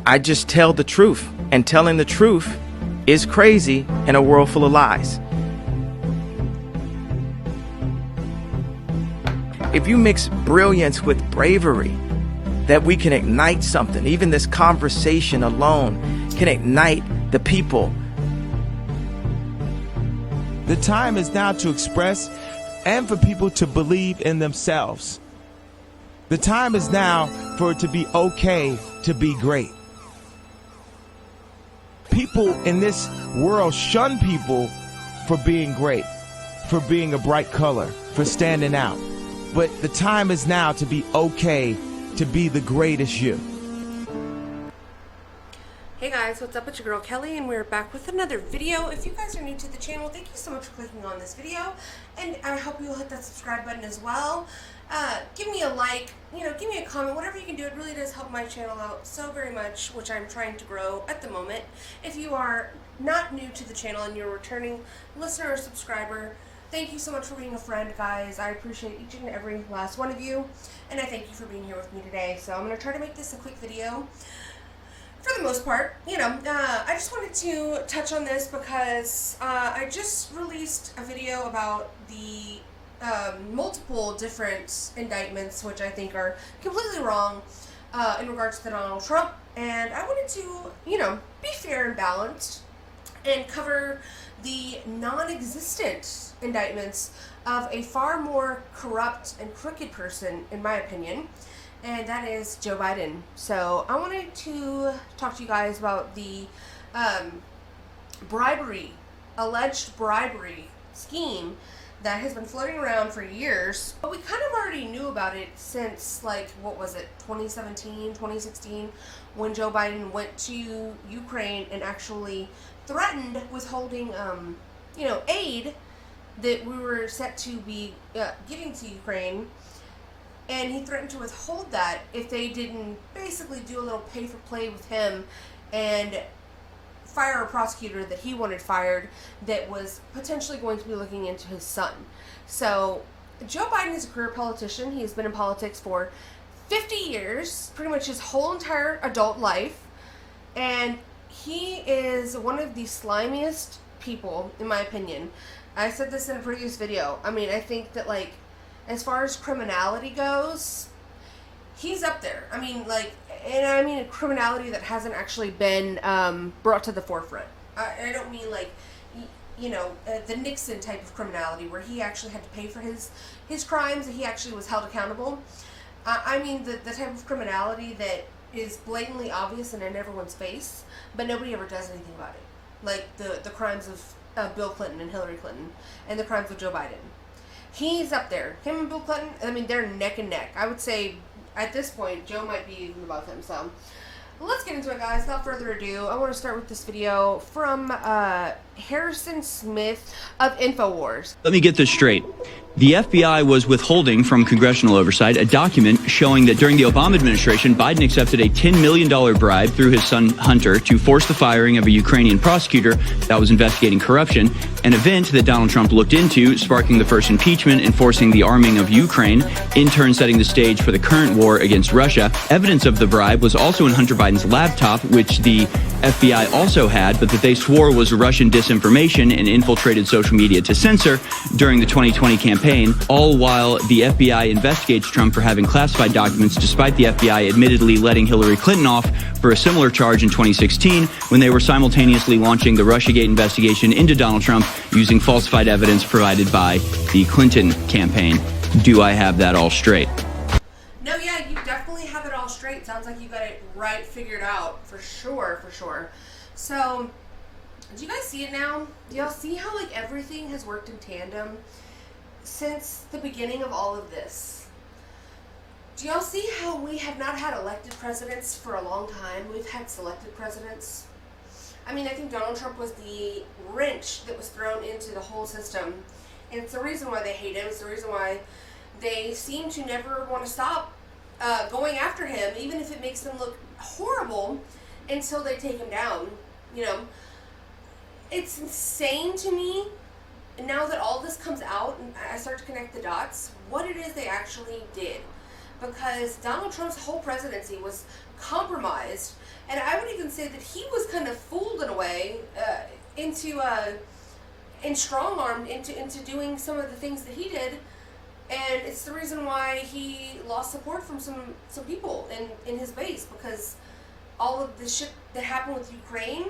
I just tell the truth, and telling the truth is crazy in a world full of lies. If you mix brilliance with bravery, that we can ignite something. Even this conversation alone can ignite the people. The time is now to express and for people to believe in themselves. The time is now for it to be okay to be great. People in this world shun people for being great, for being a bright color, for standing out. But the time is now to be okay to be the greatest you. Hey guys, what's up? It's your girl Kelly, and we're back with another video. If you guys are new to the channel, thank you so much for clicking on this video, and I hope you'll hit that subscribe button as well. Give me a like, give me a comment, whatever you can do. It really does help my channel out so very much, which I'm trying to grow at the moment. If you are not new to the channel and you're a returning listener or subscriber, thank you so much for being a friend, guys. I appreciate each and every last one of you, and I thank you for being here with me today. So I'm going to try to make this a quick video. For the most part, I just wanted to touch on this because I just released a video about the multiple different indictments, which I think are completely wrong in regards to Donald Trump. And I wanted to, be fair and balanced and cover the non-existent indictments of a far more corrupt and crooked person, in my opinion, and that is Joe Biden. So I wanted to talk to you guys about the alleged bribery scheme that has been floating around for years. But we kind of already knew about it since, 2017, 2016, when Joe Biden went to Ukraine and actually threatened withholding, aid that we were set to be giving to Ukraine. And he threatened to withhold that if they didn't basically do a little pay-for-play with him and fire a prosecutor that he wanted fired that was potentially going to be looking into his son. So Joe Biden is a career politician. He has been in politics for 50 years, pretty much his whole entire adult life. And he is one of the slimiest people, in my opinion. I said this in a previous video. I mean, I think that, as far as criminality goes, he's up there. I mean, a criminality that hasn't actually been brought to the forefront. I don't mean the Nixon type of criminality where he actually had to pay for his crimes and he actually was held accountable. I mean the type of criminality that is blatantly obvious and in everyone's face, but nobody ever does anything about it. Like the crimes of Bill Clinton and Hillary Clinton and the crimes of Joe Biden. He's up there. Him and Bill Clinton, I mean, they're neck and neck. I would say, at this point, Joe might be even above him. So, let's get into it, guys. Without further ado, I want to start with this video from Harrison Smith of InfoWars. Let me get this straight. The FBI was withholding from congressional oversight a document showing that during the Obama administration, Biden accepted a $10 million bribe through his son Hunter to force the firing of a Ukrainian prosecutor that was investigating corruption, an event that Donald Trump looked into, sparking the first impeachment and forcing the arming of Ukraine, in turn setting the stage for the current war against Russia. Evidence of the bribe was also in Hunter Biden's laptop, which the FBI also had, but that they swore was Russian disinformation and infiltrated social media to censor during the 2020 campaign, all while the FBI investigates Trump for having classified documents, despite the FBI admittedly letting Hillary Clinton off for a similar charge in 2016 when they were simultaneously launching the Russiagate investigation into Donald Trump using falsified evidence provided by the Clinton campaign. Do I have that all straight? No, yeah, you definitely have it all straight. Sounds like you got it right figured out, for sure, for sure. So, do you guys see it now? Do y'all see how, everything has worked in tandem since the beginning of all of this? Do y'all see how we have not had elected presidents for a long time? We've had selected presidents. I mean, I think Donald Trump was the wrench that was thrown into the whole system. And it's the reason why they hate him. It's the reason why they seem to never want to stop going after him, even if it makes them look horrible, until they take him down. It's insane to me. And now that all this comes out and I start to connect the dots, what it is they actually did. Because Donald Trump's whole presidency was compromised, and I would even say that he was kind of fooled in a way and strong-armed into doing some of the things that he did, and it's the reason why he lost support from some people in his base, because all of the shit that happened with Ukraine,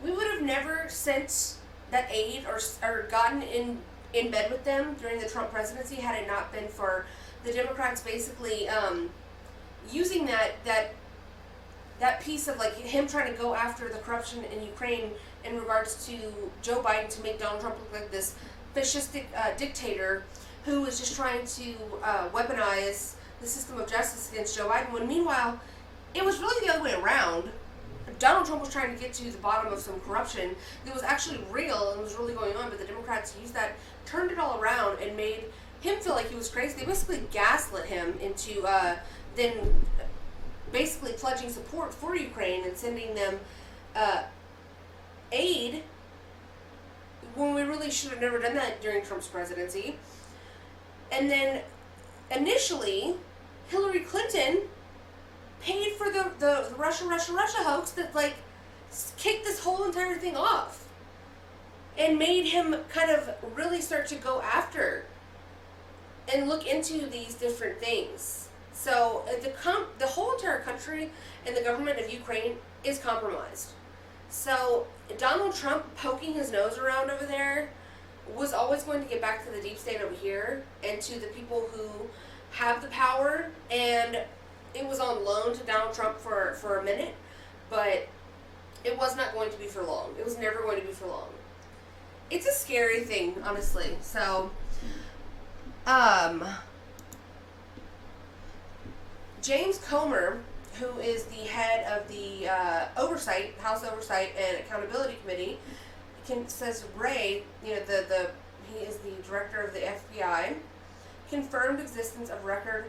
we would have never sent that aid or gotten in bed with them during the Trump presidency had it not been for the Democrats basically using that piece of like him trying to go after the corruption in Ukraine in regards to Joe Biden to make Donald Trump look like this fascistic dictator who is just trying to weaponize the system of justice against Joe Biden, when meanwhile it was really the other way around. Donald Trump was trying to get to the bottom of some corruption that was actually real and was really going on, but the Democrats used that, turned it all around, and made him feel like he was crazy. They basically gaslit him into then basically pledging support for Ukraine and sending them aid when we really should have never done that during Trump's presidency. And then initially, Hillary Clinton paid for the Russia hoax that like kicked this whole entire thing off and made him kind of really start to go after and look into these different things. So the whole entire country and the government of Ukraine is compromised. So Donald Trump poking his nose around over there was always going to get back to the deep state over here and to the people who have the power, and it was on loan to Donald Trump for a minute, but it was not going to be for long. It was never going to be for long. It's a scary thing, honestly. So, James Comer, who is the head of the House Oversight and Accountability Committee, says Wray, he is the director of the FBI, confirmed existence of record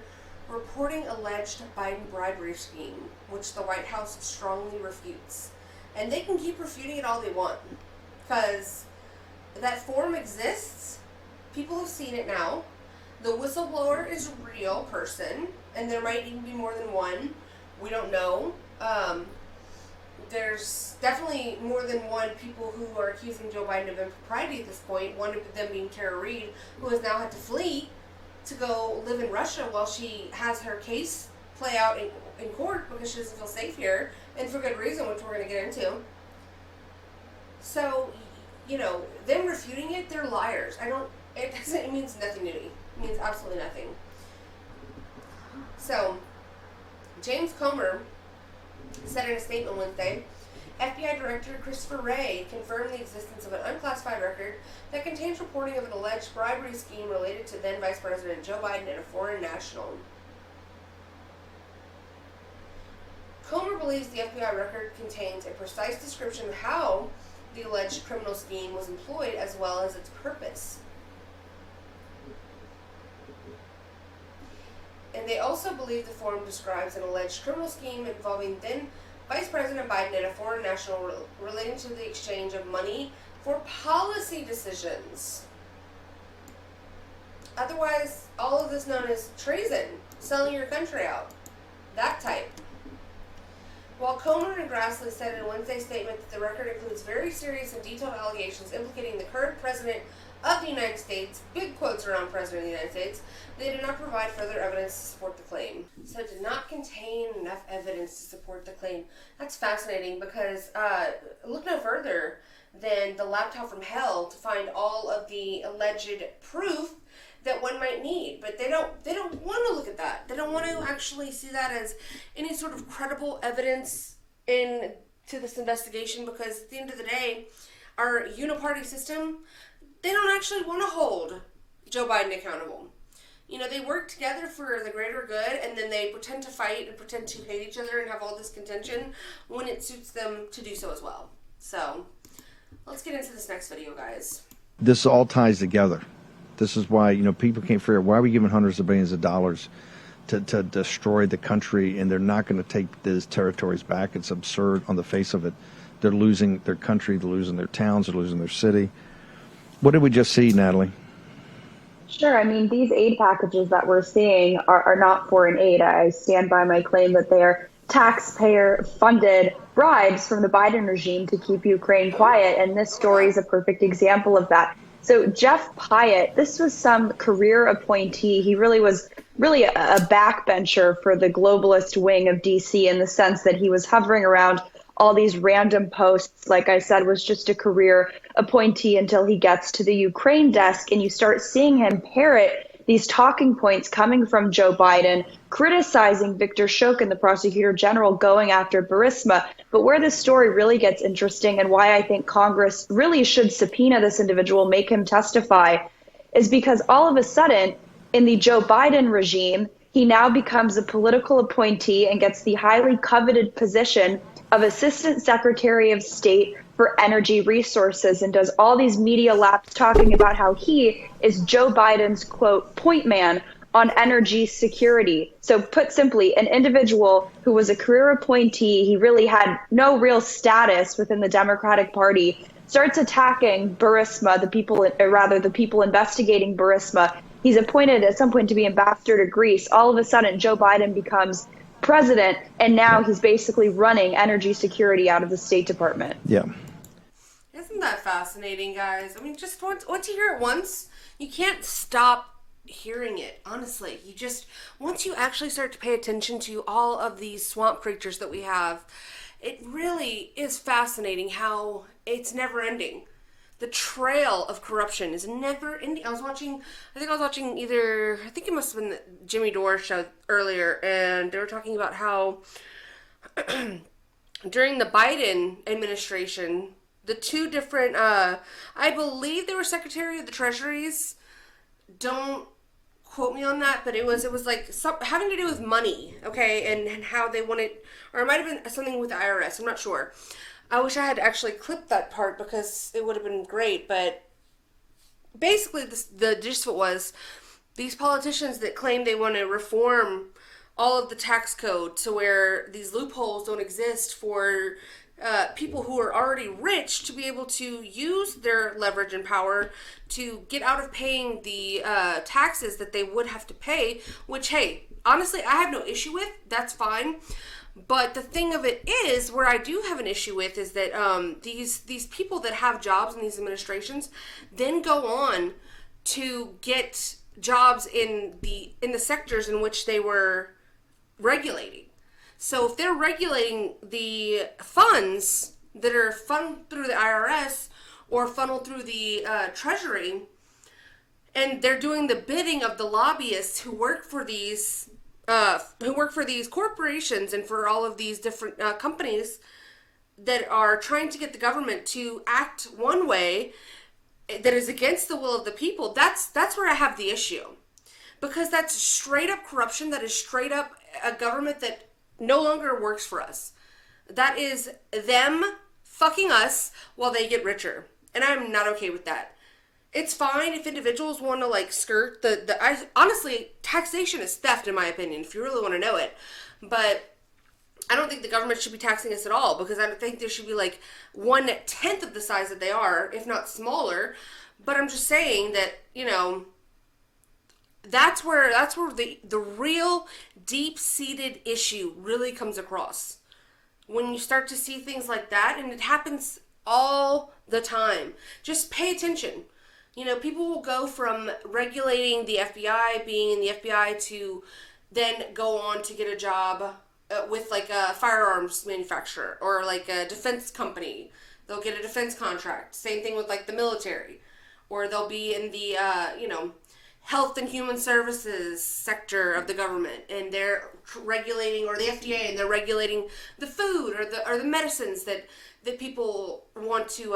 reporting alleged Biden bribery scheme, which the White House strongly refutes. And they can keep refuting it all they want, because that form exists. People have seen it now. The whistleblower is a real person, and there might even be more than one. We don't know. There's definitely more than one people who are accusing Joe Biden of impropriety at this point, one of them being Tara Reade, who has now had to flee to go live in Russia while she has her case play out in court because she doesn't feel safe here, and for good reason, which we're going to get into. So, them refuting it, they're liars. It means nothing to me. It means absolutely nothing. So, James Comer said in a statement Wednesday, FBI Director Christopher Wray confirmed the existence of an unclassified record that contains reporting of an alleged bribery scheme related to then Vice President Joe Biden and a foreign national. Comer believes the FBI record contains a precise description of how the alleged criminal scheme was employed as well as its purpose. And they also believe the form describes an alleged criminal scheme involving then Vice President Biden and a foreign national relating to the exchange of money for policy decisions. Otherwise, all of this known as treason, selling your country out. That type. While Comer and Grassley said in a Wednesday statement that the record includes very serious and detailed allegations implicating the current president of the United States, big quotes around President of the United States, they did not provide further evidence to support the claim. So it did not contain enough evidence to support the claim. That's fascinating because look no further than the laptop from hell to find all of the alleged proof that one might need. But they don't want to look at that. They don't want to actually see that as any sort of credible evidence into this investigation, because at the end of the day, our uniparty system, they don't actually want to hold Joe Biden accountable. They work together for the greater good, and then they pretend to fight and pretend to hate each other and have all this contention when it suits them to do so as well. So, let's get into this next video, guys. This all ties together. This is why, people can't figure out why are we giving hundreds of billions of dollars to destroy the country, and they're not going to take these territories back. It's absurd on the face of it. They're losing their country, they're losing their towns, they're losing their city. What did we just see, Natalie? Sure. I mean, these aid packages that we're seeing are not foreign aid. I stand by my claim that they are taxpayer funded bribes from the Biden regime to keep Ukraine quiet. And this story is a perfect example of that. So Jeff Pyatt, this was some career appointee. He was really a backbencher for the globalist wing of DC, in the sense that he was hovering around all these random posts. Like I said, was just a career appointee until he gets to the Ukraine desk, and you start seeing him parrot these talking points coming from Joe Biden, criticizing Victor Shokin, the prosecutor general, going after Burisma. But where this story really gets interesting, and why I think Congress really should subpoena this individual, make him testify, is because all of a sudden, in the Joe Biden regime, he now becomes a political appointee and gets the highly coveted position of Assistant Secretary of State for Energy Resources, and does all these media laps talking about how he is Joe Biden's, quote, point man on energy security. So put simply, an individual who was a career appointee, he really had no real status within the Democratic Party, starts attacking Burisma, the people investigating Burisma. He's appointed at some point to be ambassador to Greece. All of a sudden, Joe Biden becomes president, and now he's basically running energy security out of the State Department. Yeah. Isn't that fascinating, guys? I mean, just once you hear it once, you can't stop hearing it, honestly. Once you actually start to pay attention to all of these swamp creatures that we have, it really is fascinating how it's never ending. The trail of corruption is never ending. I think it must have been the Jimmy Dore show earlier, and they were talking about how during the Biden administration, the two different, I believe they were Secretary of the Treasuries. Don't quote me on that, but it was like having to do with money, okay, and how they wanted, or it might have been something with the IRS. I'm not sure. I wish I had actually clipped that part because it would have been great. But basically, the gist of it was these politicians that claim they want to reform all of the tax code to where these loopholes don't exist for people who are already rich to be able to use their leverage and power to get out of paying the taxes that they would have to pay, which, hey, honestly, I have no issue with. That's fine. But the thing of it is, where I do have an issue with, is that these people that have jobs in these administrations then go on to get jobs in the sectors in which they were regulating. So if they're regulating the funds that are funneled through the IRS or funneled through the Treasury, and they're doing the bidding of the lobbyists who work for these corporations and for all of these different companies that are trying to get the government to act one way that is against the will of the people, that's where I have the issue. Because that's straight up corruption. That is straight up a government that no longer works for us. That is them fucking us while they get richer. And I'm not okay with that. It's fine if individuals want to like skirt honestly, taxation is theft in my opinion, if you really want to know it. But I don't think the government should be taxing us at all, because I don't think there should be like 1/10 of the size that they are, if not smaller. But I'm just saying that, that's where the real deep-seated issue really comes across. When you start to see things like that, and it happens all the time. Just pay attention. People will go from regulating the FBI, being in the FBI, to then go on to get a job with like a firearms manufacturer or like a defense company. They'll get a defense contract. Same thing with like the military. Or they'll be in the, health and human services sector of the government, and they're regulating, or the FDA, and they're regulating the food or the medicines that people want to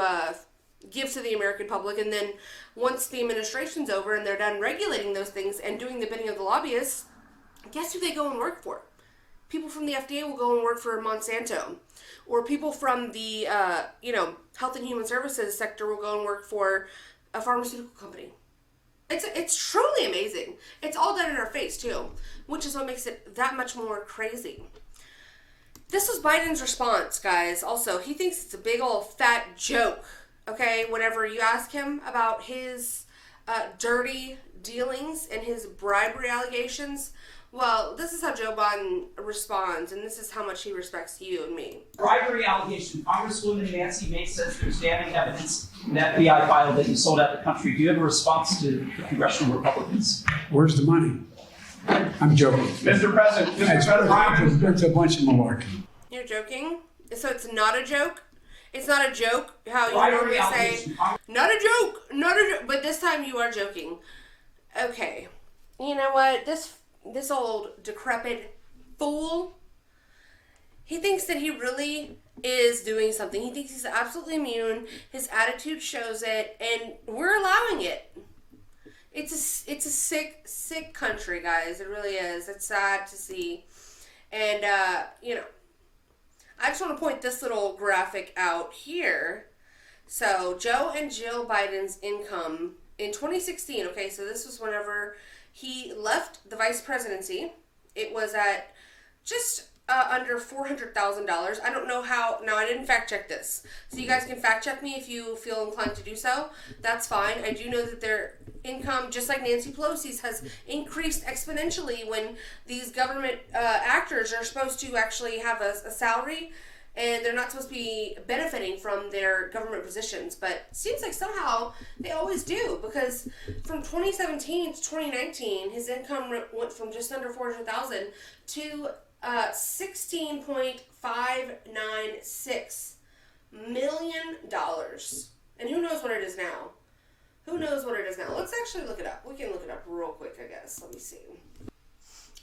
give to the American public. And then once the administration's over and they're done regulating those things and doing the bidding of the lobbyists, guess who they go and work for? People from the FDA will go and work for Monsanto, or people from the health and human services sector will go and work for a pharmaceutical company. It's truly amazing. It's all done in our face too, which is what makes it that much more crazy. This was Biden's response, guys. Also, he thinks it's a big old fat joke, okay? Whenever you ask him about his dirty dealings and his bribery allegations Well, this is how Joe Biden responds, and this is how much he respects you and me. Bribery allegation. Congresswoman Nancy Mace says there's damning evidence in the FBI file that you sold out the country. Do you have a response to the congressional Republicans? Where's the money? I'm joking. Mr. President, It's a bunch of malarkey. You're joking? So it's not a joke? It's not a joke how you Bribery normally say, allegation. not a joke, not a joke, but this time you are joking. Okay. You know what? This old decrepit fool, he thinks that he really is doing something. He thinks he's absolutely immune. His attitude shows it, and we're allowing it. It's a sick country, guys. It really is. It's sad to see. And, you know, I just want to point this little graphic out here. So, Joe and Jill Biden's income in 2016, okay, so this was whenever he left the vice presidency. It was at just under $400,000. I don't know how. No, I didn't fact check this. So you guys can fact check me if you feel inclined to do so. That's fine. I do know that their income, just like Nancy Pelosi's, has increased exponentially when these government actors are supposed to actually have a salary, and they're not supposed to be benefiting from their government positions. But it seems like somehow they always do, because from 2017 to 2019, his income went from just under $400,000 to $16.596 million. And who knows what it is now? Who knows what it is now? Let's actually look it up. We can look it up real quick, I guess. Let me see.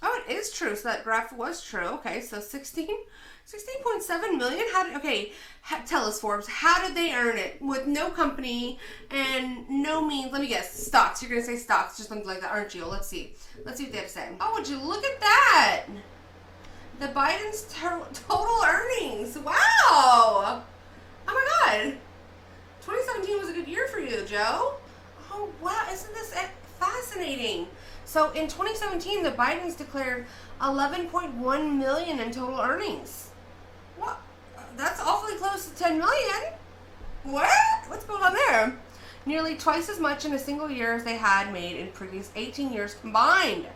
Oh, it is true. So that graph was true. Okay, so 16.7 million. Tell us, Forbes, how did they earn it with no company and no means? Let me guess. Stocks. You're going to say stocks, just something like that, aren't you? Let's see. Let's see what they have to say. Oh, would you look at that? The Biden's total earnings. Wow. Oh my God. 2017 was a good year for you, Joe. Oh, wow. Isn't this fascinating? So in 2017, the Bidens declared 11.1 million in total earnings. What? That's awfully close to 10 million. What? What's going on there? Nearly twice as much in a single year as they had made in previous 18 years combined.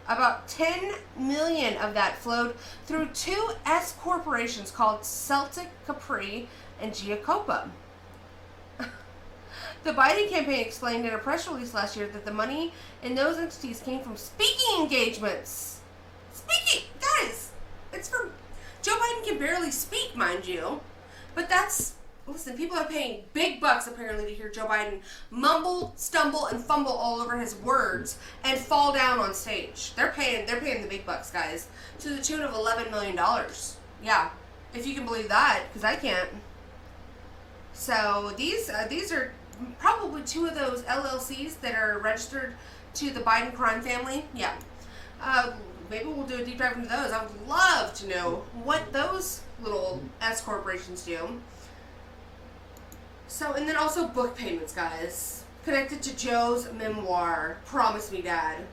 About 10 million of that flowed through two S corporations called Celtic Capri and Giacopa. The Biden campaign explained in a press release last year that the money in those entities came from speaking engagements. Speaking! Guys! It's from... Joe Biden can barely speak, mind you. But that's... Listen, people are paying big bucks apparently to hear Joe Biden mumble, stumble, and fumble all over his words and fall down on stage. They're paying the big bucks, guys, to the tune of $11 million. Yeah, if you can believe that, because I can't. So these are probably two of those LLCs that are registered to the Biden crime family. Yeah, maybe we'll do a deep dive into those. I would love to know what those little S corporations do. So, and then also book payments, guys. Connected to Joe's memoir, Promise Me, Dad.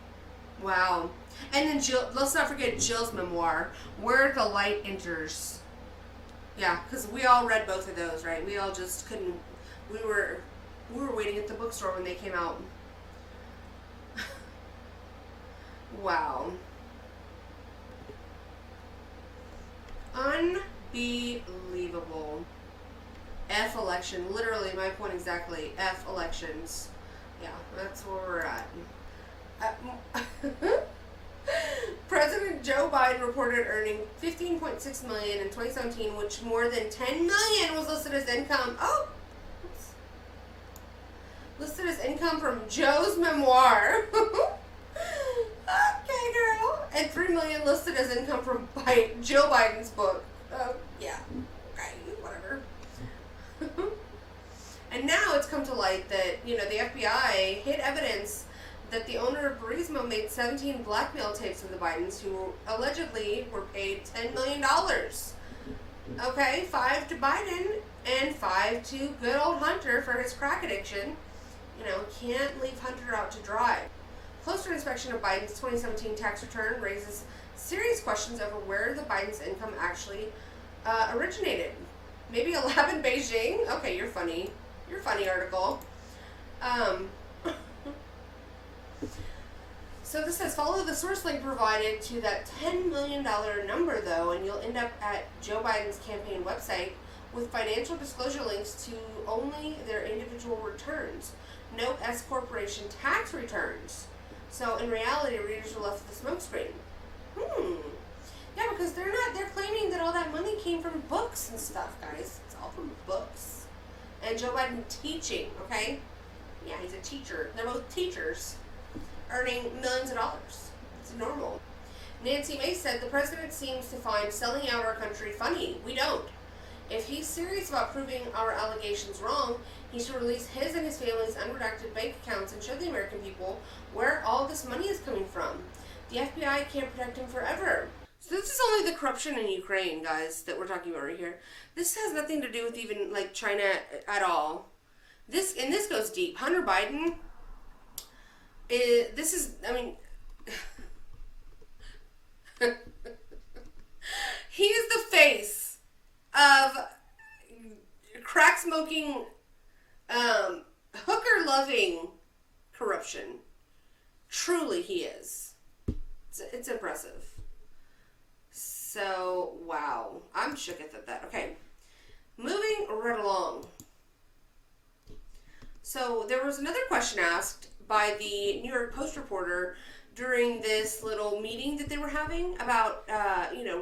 Wow. And then Jill, let's not forget Jill's memoir, Where the Light Enters. Yeah, because we all read both of those, right? We all just couldn't, we were waiting at the bookstore when they came out. Wow. Unbelievable. F election, literally my point exactly, F elections. Yeah, that's where we're at. President Joe Biden reported earning $15.6 million in 2017, which more than $10 million was listed as income. Oh, oops. Listed as income from Joe's memoir. Okay, girl. And $3 million listed as income from Joe Biden's book. Yeah. Okay, whatever. And now it's come to light that, the FBI hid evidence that the owner of Burisma made 17 blackmail tapes of the Bidens who allegedly were paid $10 million. Okay, 5 to Biden and 5 to good old Hunter for his crack addiction. Can't leave Hunter out to dry. Closer inspection of Biden's 2017 tax return raises serious questions over where the Biden's income actually originated. Maybe a lab in Beijing? Okay, you're funny. So So this says, follow the source link provided to that $10 million number, though, and you'll end up at Joe Biden's campaign website with financial disclosure links to only their individual returns. No S corporation tax returns. So in reality, readers are left with a smokescreen. Yeah, because they're claiming that all that money came from books and stuff, guys. It's all from books. And Joe Biden teaching, okay? Yeah, he's a teacher. They're both teachers, earning millions of dollars. It's normal. Nancy Mace said, the president seems to find selling out our country funny. We don't. If he's serious about proving our allegations wrong, he should release his and his family's unredacted bank accounts and show the American people where all this money is coming from. The FBI can't protect him forever. So this is only the corruption in Ukraine, guys, that we're talking about right here. This has nothing to do with even, like, China at all. This goes deep. Hunter Biden, he is the face of crack-smoking, hooker-loving corruption. Truly, he is. It's impressive. So, wow. I'm shook at that. Okay. Moving right along. So, there was another question asked by the New York Post reporter during this little meeting that they were having about,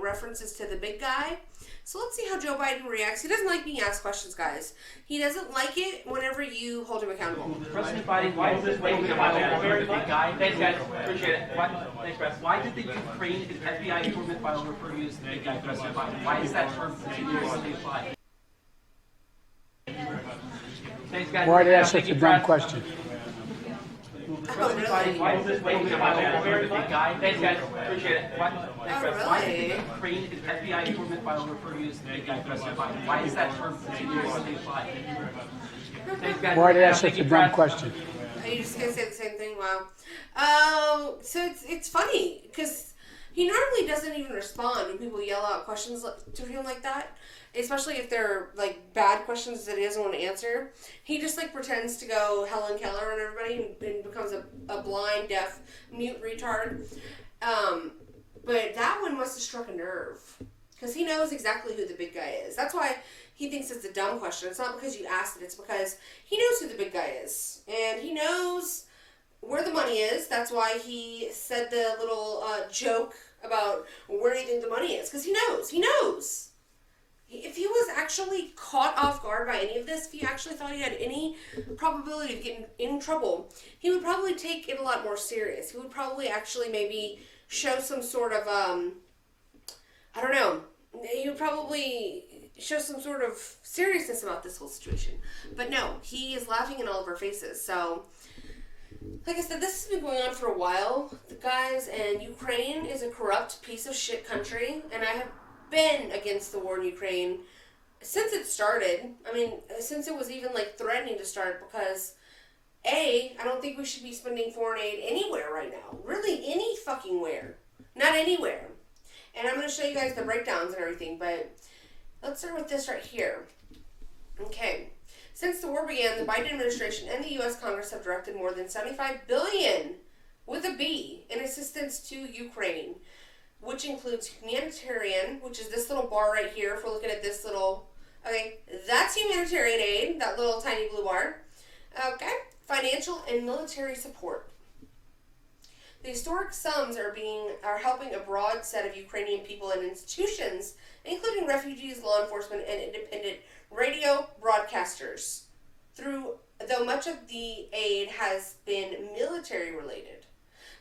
references to the big guy. So let's see how Joe Biden reacts. He doesn't like being asked questions, guys. He doesn't like it whenever you hold him accountable. President Biden, why is this waiting about the big guy? Thanks, guys. Appreciate it. Thanks, Press. Why did the Ukraine FBI informant file refer to you as the big guy, President Biden? Why is that term continuously applied? Thanks, guys. Why did I ask such a dumb question? President Biden, why is this waiting about the big guy? Thanks, guys. Appreciate it. Why did the Ukraine FBI informant file refer to you as the big guy, President Biden? Why is that term continuously applied? Thanks, guys. Why did I ask such a dumb question? Are you just going to say the same thing? Wow. So it's funny, because he normally doesn't even respond when people yell out questions to him like that. Especially if they're, like, bad questions that he doesn't want to answer. He just, like, pretends to go Helen Keller on everybody and becomes a blind, deaf, mute retard. But that one must have struck a nerve. Because he knows exactly who the big guy is. That's why he thinks it's a dumb question. It's not because you asked it. It's because he knows who the big guy is. And he knows where the money is. That's why he said the little joke about where do you think the money is. Because he knows. He knows. If he was actually caught off guard by any of this, if he actually thought he had any probability of getting in trouble, he would probably take it a lot more serious. He would probably actually maybe show some sort of, he would probably show some sort of seriousness about this whole situation. But no, he is laughing in all of our faces. So, like I said, this has been going on for a while, guys, and Ukraine is a corrupt piece of shit country, and I have been against the war in Ukraine since it started. I mean, since it was even, like, threatening to start, because I don't think we should be spending foreign aid anywhere right now. Really, any fucking where. Not anywhere. And I'm going to show you guys the breakdowns and everything, but let's start with this right here. Okay. Since the war began, the Biden administration and the U.S. Congress have directed more than $75 billion, with a B, in assistance to Ukraine, which includes humanitarian, which is this little bar right here. If we're looking at this little, okay, that's humanitarian aid, that little tiny blue bar. Okay, financial and military support. The historic sums are helping a broad set of Ukrainian people and institutions, including refugees, law enforcement, and independent radio broadcasters, though much of the aid has been military related.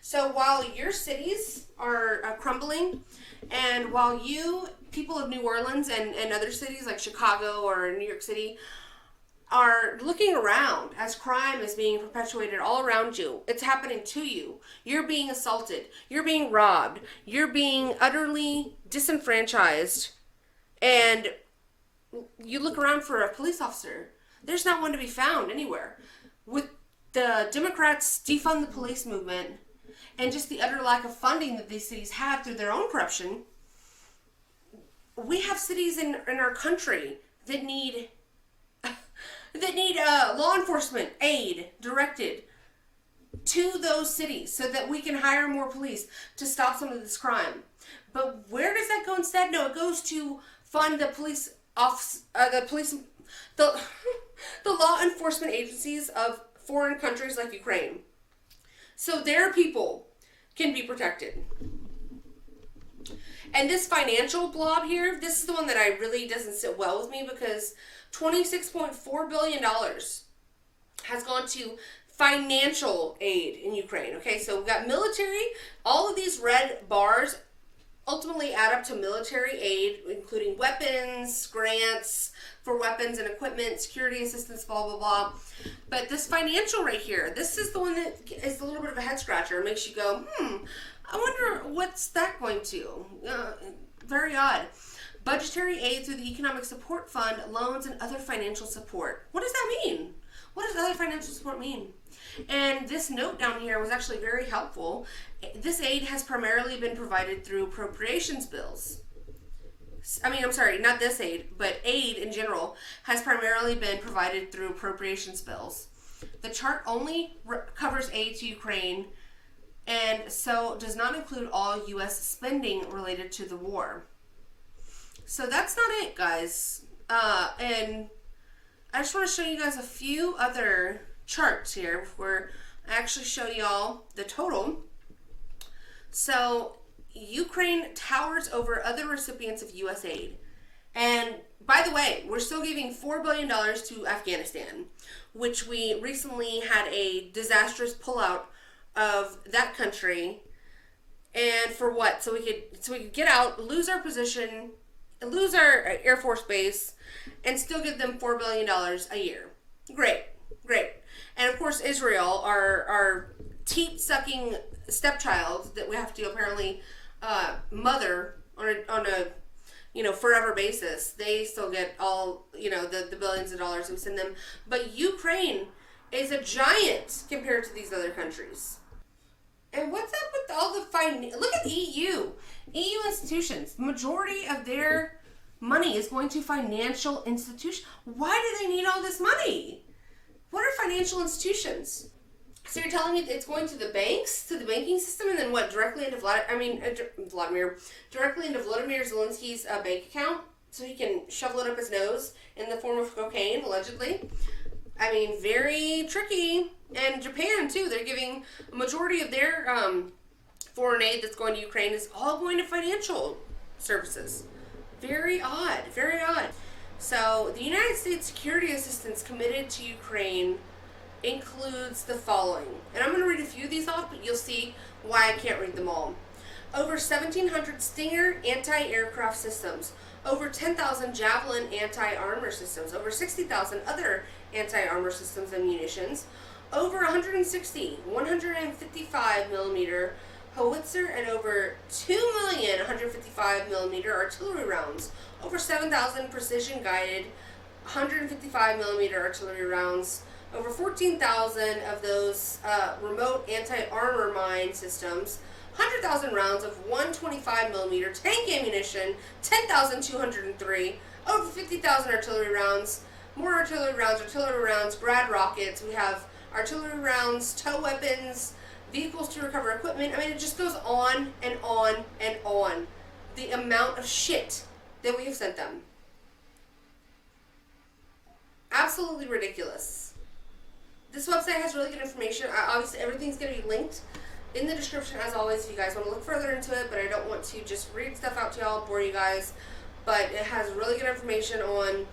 So while your cities are crumbling, and while you, people of New Orleans and other cities like Chicago or New York City, are looking around as crime is being perpetuated all around you, it's happening to you. You're being assaulted. You're being robbed. You're being utterly disenfranchised. And you look around for a police officer. There's not one to be found anywhere. With the Democrats defund the police movement, and just the utter lack of funding that these cities have through their own corruption, we have cities in our country that need law enforcement aid directed to those cities so that we can hire more police to stop some of this crime. But where does that go instead? No, it goes to fund the police the law enforcement agencies of foreign countries like Ukraine, so their people can be protected. And this financial blob here, this is the one that I really doesn't sit well with me, because $26.4 billion has gone to financial aid in Ukraine. Okay, so we've got military. All of these red bars ultimately add up to military aid, including weapons, grants for weapons and equipment, security assistance, blah, blah, blah. But this financial right here, this is the one that is a little bit of a head scratcher. It makes you go, I wonder what's that going to? Very odd. Budgetary aid through the Economic Support Fund, loans, and other financial support. What does that mean? What does other financial support mean? And this note down here was actually very helpful. This aid has primarily been provided through appropriations bills. I'm sorry, not this aid, but aid in general has primarily been provided through appropriations bills. The chart only covers aid to Ukraine, and so does not include all U.S. spending related to the war. So that's not it, guys. And I just want to show you guys a few other charts here before I actually show y'all the total. So Ukraine towers over other recipients of U.S. aid. And by the way, we're still giving $4 billion to Afghanistan, which we recently had a disastrous pullout of that country. And for what? So we could get out, lose our position, lose our Air Force base, and still give them $4 billion a year. Great. And of course, Israel, our teat-sucking stepchild that we have to apparently mother on a forever basis, they still get all the billions of dollars we send them. But Ukraine is a giant compared to these other countries. And what's up with all the look at EU institutions. The majority of their money is going to financial institutions. Why do they need all this money? What are financial institutions? So you're telling me it's going to the banks, to the banking system, and then what? Directly into directly into Vladimir Zelensky's bank account, so he can shovel it up his nose in the form of cocaine, allegedly. Very tricky. And Japan too. They're giving a majority of their foreign aid that's going to Ukraine is all going to financial services. Very odd. Very odd. So the United States security assistance committed to Ukraine includes the following. And I'm going to read a few of these off, but you'll see why I can't read them all. Over 1,700 Stinger anti-aircraft systems, over 10,000 Javelin anti-armor systems, over 60,000 other anti-armor systems and munitions, over 160 155 millimeter howitzer, and over 2 million 155 millimeter artillery rounds, over 7,000 precision guided 155 millimeter artillery rounds, over 14,000 of those remote anti-armor mine systems, 100,000 rounds of 125 millimeter tank ammunition, 10,203, over 50,000 artillery rounds, more artillery rounds, grad rockets. We have artillery rounds, tow weapons, vehicles to recover equipment. It just goes on and on and on. The amount of shit that we have sent them. Absolutely ridiculous. This website has really good information. Obviously, everything's going to be linked in the description as always if you guys want to look further into it, but I don't want to just read stuff out to y'all, bore you guys. But it has really good information on,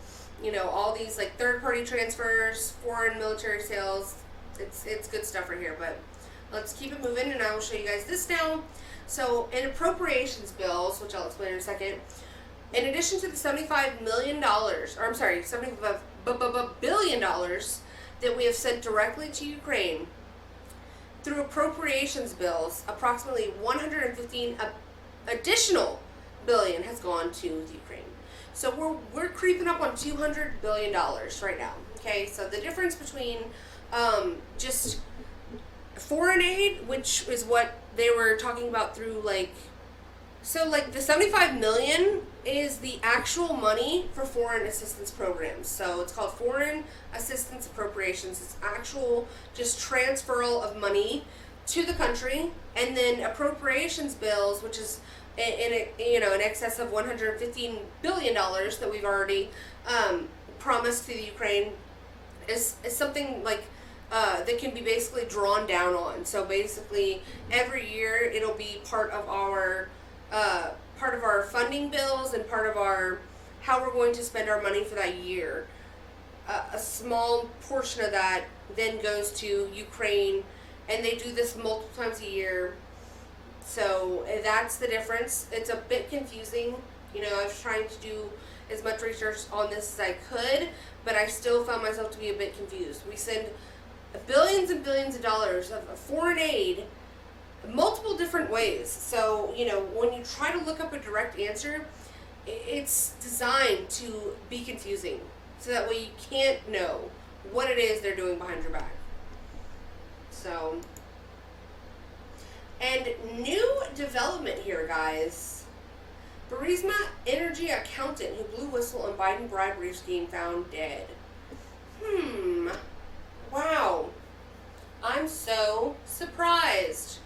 all these like third-party transfers, foreign military sales. It's good stuff right here, but let's keep it moving, and I will show you guys this now. So in appropriations bills, which I'll explain in a second, in addition to the $75 billion that we have sent directly to Ukraine, through appropriations bills, approximately 115 additional billion has gone to the Ukraine. So we're creeping up on $200 billion right now. Okay, so the difference between just foreign aid, which is what they were talking about through the 75 million is the actual money for foreign assistance programs. So it's called foreign assistance appropriations. It's actual just transferal of money to the country, and then appropriations bills, which is in excess of $115 billion that we've already promised to the Ukraine, is something like that can be basically drawn down on. So basically, every year it'll be part of our funding bills and part of our how we're going to spend our money for that year. A small portion of that then goes to Ukraine, and they do this multiple times a year. So that's the difference. It's a bit confusing. I was trying to do as much research on this as I could, but I still found myself to be a bit confused. We send billions and billions of dollars of foreign aid multiple different ways. So, when you try to look up a direct answer, it's designed to be confusing. So that way you can't know what it is they're doing behind your back. So, and new development here, guys. Burisma energy accountant who blew whistle on Biden bribery scheme found dead. Wow. I'm so surprised.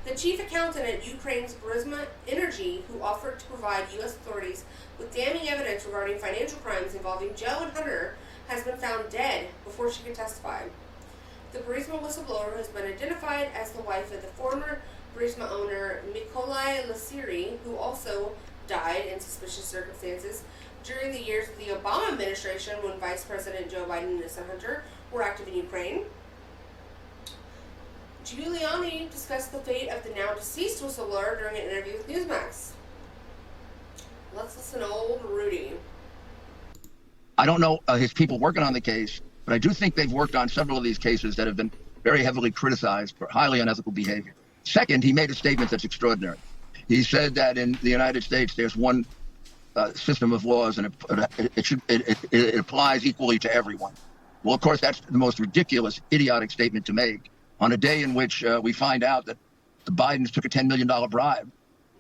The chief accountant at Ukraine's Burisma Energy, who offered to provide U.S. authorities with damning evidence regarding financial crimes involving Joe and Hunter, has been found dead before she could testify. The Burisma whistleblower has been identified as the wife of the former Burisma owner Mykolai Lasiri, who also died in suspicious circumstances during the years of the Obama administration when Vice President Joe Biden and his son Hunter were active in Ukraine. Giuliani discussed the fate of the now deceased whistleblower during an interview with Newsmax. Let's listen to old Rudy. I don't know his people working on the case, but I do think they've worked on several of these cases that have been very heavily criticized for highly unethical behavior. Second, he made a statement that's extraordinary. He said that in the United States, there's one system of laws, and it applies equally to everyone. Well, of course, that's the most ridiculous, idiotic statement to make on a day in which we find out that the Bidens took a $10 million bribe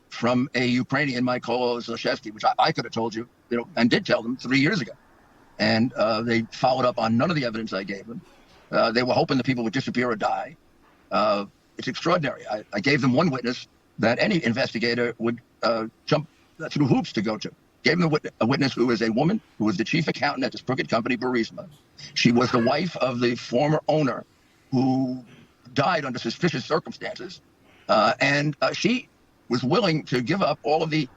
from a Ukrainian, Mykola Zlochevsky, which I could have told you, and did tell them 3 years ago. And they followed up on none of the evidence I gave them. They were hoping the people would disappear or die. It's extraordinary. I gave them one witness that any investigator would jump through hoops to go to. Gave them a witness who is a woman who was the chief accountant at this crooked company, Burisma. She was the wife of the former owner who died under suspicious circumstances. And she was willing to give up all of the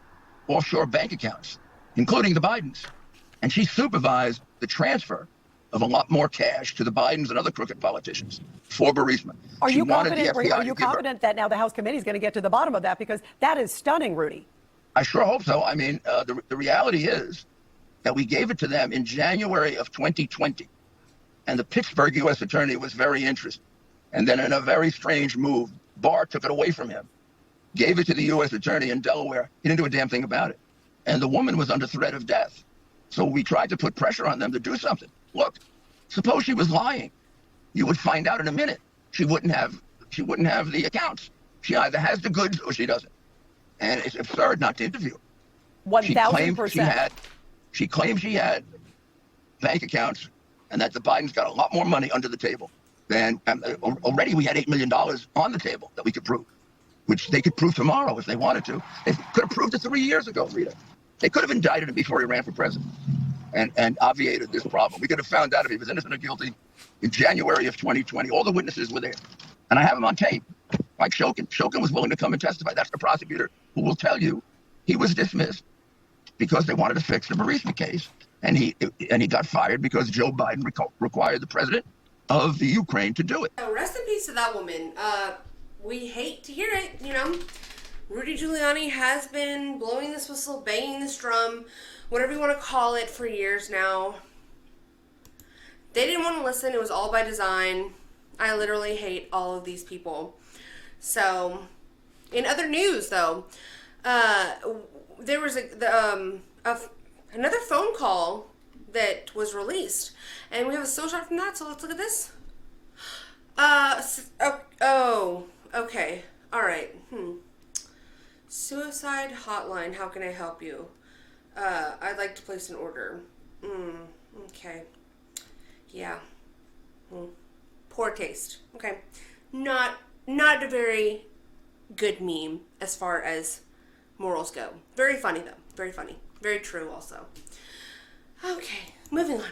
offshore bank accounts, including the Bidens. And she supervised the transfer of a lot more cash to the Bidens and other crooked politicians for Burisma. Are you confident that now the House committee is going to get to the bottom of that? Because that is stunning, Rudy. I sure hope so. I mean, the reality is that we gave it to them in January of 2020. And the Pittsburgh U.S. attorney was very interested. And then in a very strange move, Barr took it away from him, gave it to the U.S. attorney in Delaware. He didn't do a damn thing about it. And the woman was under threat of death. So we tried to put pressure on them to do something. Look, suppose she was lying. You would find out in a minute. She wouldn't have the accounts. She either has the goods or she doesn't. And it's absurd not to interview her. 1,000%. She claimed she had bank accounts and that the Bidens got a lot more money under the table. Than already we had $8 million on the table that we could prove, which they could prove tomorrow if they wanted to. They could have proved it 3 years ago, Rita. They could have indicted him before he ran for president and obviated this problem. We could have found out if he was innocent or guilty in January of 2020. All the witnesses were there. And I have him on tape, like Shokin. Shokin was willing to come and testify. That's the prosecutor who will tell you he was dismissed because they wanted to fix the Burisma case. And he got fired because Joe Biden required the president of the Ukraine to do it. Rest in peace to that woman. We hate to hear it, Rudy Giuliani has been blowing this whistle, banging this drum, whatever you want to call it, for years now. They didn't want to listen. It was all by design. I literally hate all of these people. So, in other news, though, there was another phone call that was released, and we have a social shot from that. So let's look at this. Okay, all right. Suicide hotline. How can I help you? I'd like to place an order. Okay. Yeah. Poor taste. Okay. Not a very good meme as far as morals go. Very funny though. Very funny. Very true also. Okay, moving on.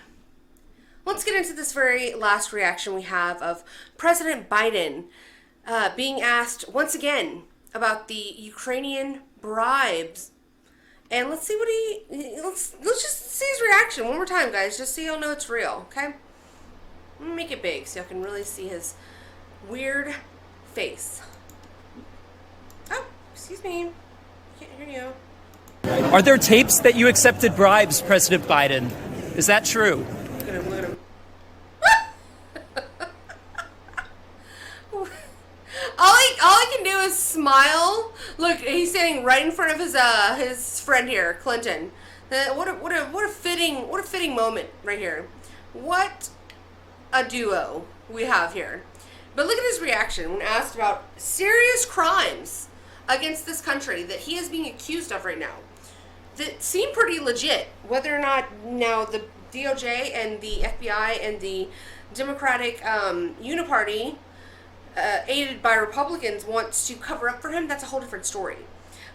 Let's get into this very last reaction we have of President Biden being asked once again about the Ukrainian bribes. And let's see what let's just see his reaction one more time, guys, just so you'll know it's real, okay? I'm gonna make it big so y'all can really see his weird face. Oh, excuse me. Can't hear you. Are there tapes that you accepted bribes, President Biden? Is that true? Look at him, look at him. all he can do is smile. Look, he's standing right in front of his friend here, Clinton. What a fitting moment right here. What a duo we have here. But look at his reaction when asked about serious crimes against this country that he is being accused of right now that seem pretty legit. Whether or not now the DOJ and the FBI and the Democratic Uniparty, aided by Republicans, wants to cover up for him, that's a whole different story.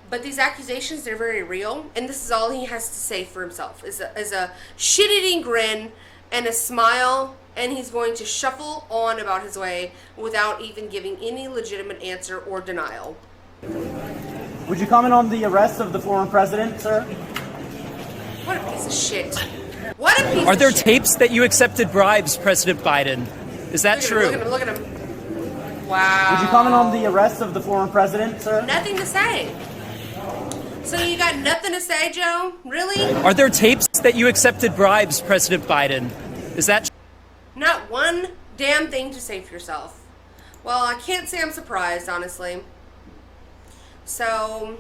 But these accusations, they're very real, and this is all he has to say for himself, is a shit-eating grin and a smile, and he's going to shuffle on about his way without even giving any legitimate answer or denial. Would you comment on the arrest of the former president, sir? What a piece of shit. What a piece of shit. Are there tapes that you accepted bribes, President Biden? Is that true? Look at him, look at him. Wow. Would you comment on the arrest of the former president, sir? Nothing to say. So you got nothing to say, Joe? Really? Are there tapes that you accepted bribes, President Biden? Is that true? Not one damn thing to say for yourself. Well, I can't say I'm surprised, honestly. So,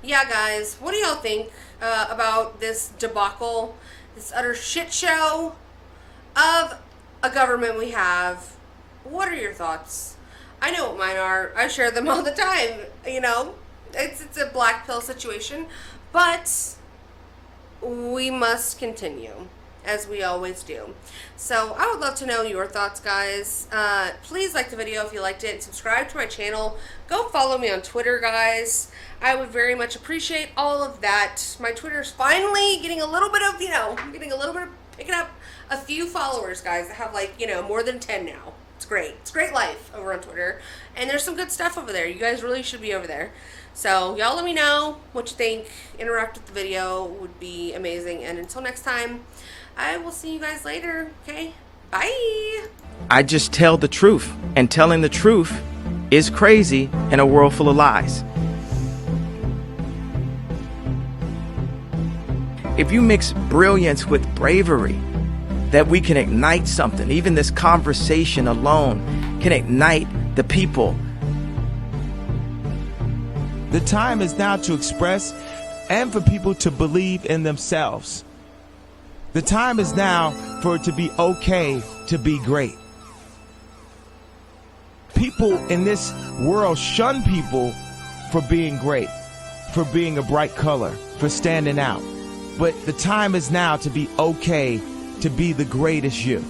yeah, guys, what do y'all think about this debacle, this utter shit show of a government we have? What are your thoughts? I know what mine are. I share them all the time, you know. It's a black pill situation, but we must continue, as we always do. So I would love to know your thoughts, guys. Please like the video if you liked it. Subscribe to my channel. Go follow me on Twitter, guys. I would very much appreciate all of that. My Twitter's finally getting a little bit of, picking up a few followers, guys. I have like, more than 10 now. It's great. It's great life over on Twitter. And there's some good stuff over there. You guys really should be over there. So y'all let me know what you think. Interact with the video would be amazing. And until next time, I will see you guys later. Okay? Bye. I just tell the truth. And telling the truth is crazy in a world full of lies. If you mix brilliance with bravery, that we can ignite something. Even this conversation alone can ignite the people. The time is now to express and for people to believe in themselves. The time is now for it to be okay to be great. People in this world shun people for being great, for being a bright color, for standing out. But the time is now to be okay to be the greatest you.